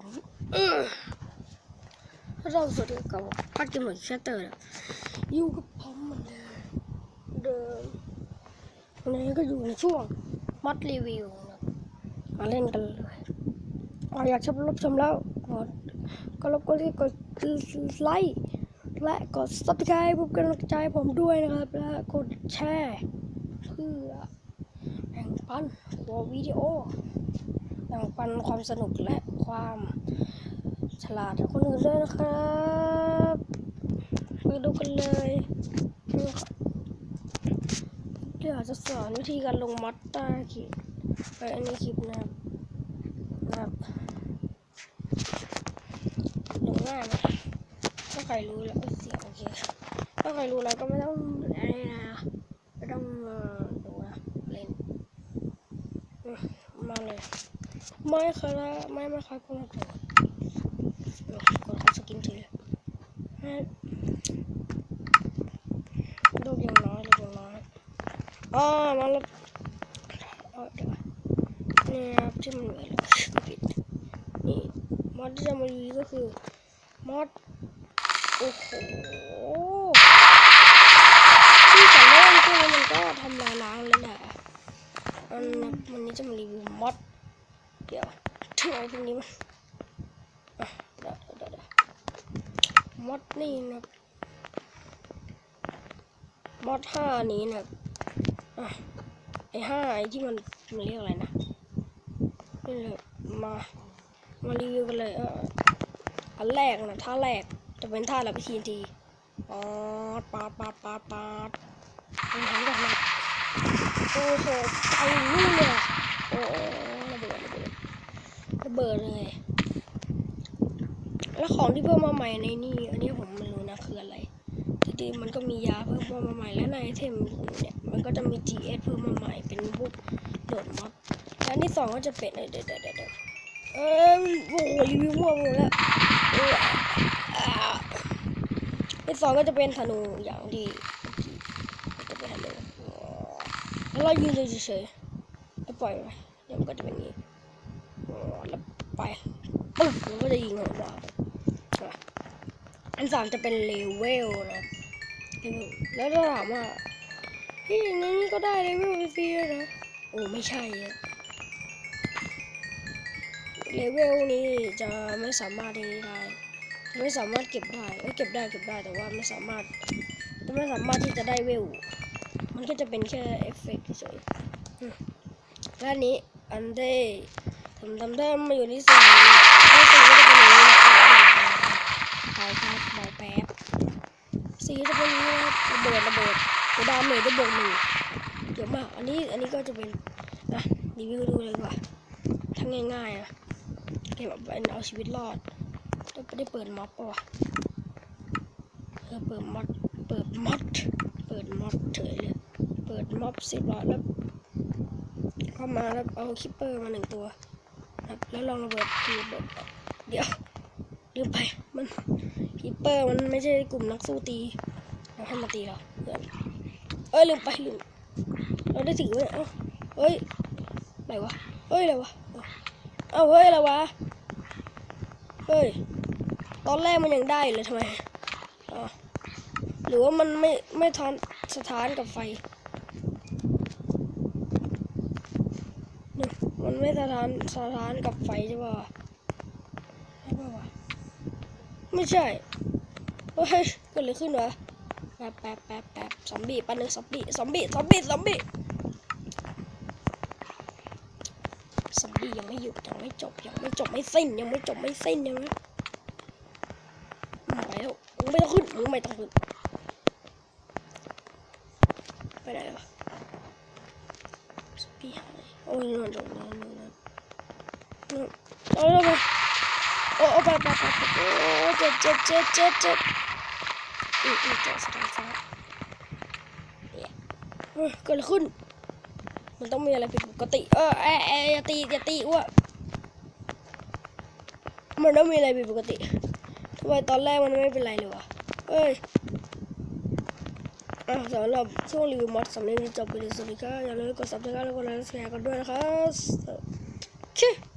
เราสวัสดีกับพักเกมหน่อยแชตเตอร์อยู่กับผมเหมือนเดิมวันนี้ก็อยู่ในช่วงมัดรีวิวมาเล่นกันเลยอยากรับชมแล้วก็รบกวนที่กดไลค์และกด Subscribe เพื่อเป็นกำลังใจผมด้วยนะครับและกดแชร์เพื่อแบ่งปันหัววิดีโอแบ่งปันความสนุกและความฉลาดคนอื่นด้วยนะครับไปดูกันเลยเดี๋ยวจะสอนวิธีการลงมัดใต้คลิปไปอันนี้คลิปนะครับลงง่ายไหมถ้าใครรู้แล้วเสียงโอเคถ้าใครรู้แล้วก็ไม่ต้องอะไรนะไม่ต้องดูนะเล่นมาเลยไม่ค่ะไม่ค่ะคุณผู้ชมกดสกินทีลูกยังน้อยมาแล้วเดี๋ยวนี่ครับที่มันมีปิดนี่มอดที่จะมาดีก็คือมอดโอ้โหที่จะเล่นที่มันก็ทำลายล้างเลยแหละวันนี้จะมารีวิวมอดเดี๋ยวถึงไอ้พวกนี้เดี๋ยวมอดนี่นะมอด5นี้นะไอ้ที่มันเรียกอะไรนะนี่เลยมารีวิวกันเลยอันแรกนะท่าแรกจะเป็นท่าแบบทีปาดมันทำกับนักโอ้โหไปนู่นเลยโอ้ระเบิดเลยแล้วของที่เพิ่มมาใหม่ในนี่อันนี้ผมไม่รู้นะคืออะไรทีมันก็มียาเพิ่มมาใหม่และในไอเทมเนี่ยมันก็จะมี GS เพิ่มมาใหม่เป็นพวกโหลดม็อดและที่2ก็จะเป็นเดี๋ยวโอ้รีวิวมั่วหมดแล้วที่2ก็จะเป็นธนูอย่างที่จะเป็นธนูแล้วเรายืนเฉยๆแล้วปล่อยไปเดี๋ยวมันก็จะเป็นนี้แล้วไปปึ๊บมันก็จะยิงออกมาอัน3จะเป็นเลเวลนะแล้วถ้าถามว่าพี่อย่างนี้ก็ได้เลเวลฟรีเลยนะโอ้ไม่ใช่เลเวลนี้จะไม่สามารถได้ไม่สามารถเก็บได้เก็บได้แต่ว่าไม่สามารถที่จะได้เวลมันก็จะเป็นแค่เอฟเฟกต์เฉยและนี้อันเดทำได้มาอยู่ที่4ก็จะเป็นอย่างนี้เบาแป๊บสีจะเป็นนี้ระเบิดจะดาเมจได้บวก1เดี๋ยวมาอันนี้ก็จะเป็นรีวิวดูเลยดีกว่าทั้งง่ายๆนะเก็บแบบเอาชีวิตรอดไม่ได้เปิดม็อบป่ะเปิดม็อบเฉยเลยเปิดม็อบ10 รอบแล้วเข้ามาแล้วเอาคิปเปอร์มา1 ตัวแล้วลองระเบิดเดี๋ยวลืมไปมันคิปเปอร์มันไม่ใช่กลุ่มนักสู้ตีเราให้มาตีเราลืมเราได้ถือไว้อะไรวะอะไรวะตอนแรกมันยังได้เลยทำไมหรือว่ามันไม่สถานกับไฟมันไม่สถานกับไฟใช่ป่ะไม่ใช่เกิดอะไรขึ้นวะแป๊บซอมบี้ปันหนึ่งซอมบี้ยังไม่หยุดยังไม่จบไม่สิ้นยังไม่ไปแล้วมึงไม่ต้องขึ้นไปไหนแล้วซอมบี้หายโอ้ยนอนไปโอ้เจ็บเจ็บสถานเกิดอะไรขึ้นมันต้องมีอะไรผิดปกติอย่าตีอ้วมันต้องมีอะไรผิดปกติทำไมตอนแรกมันไม่เป็นไรเลยวะสำหรับช่วงรีวิวมอดสำเร็จจบไปเลยสวัสดีครับอย่าลืมกด Subscribe แล้วกดไลค์แชร์กันด้วยนะครับ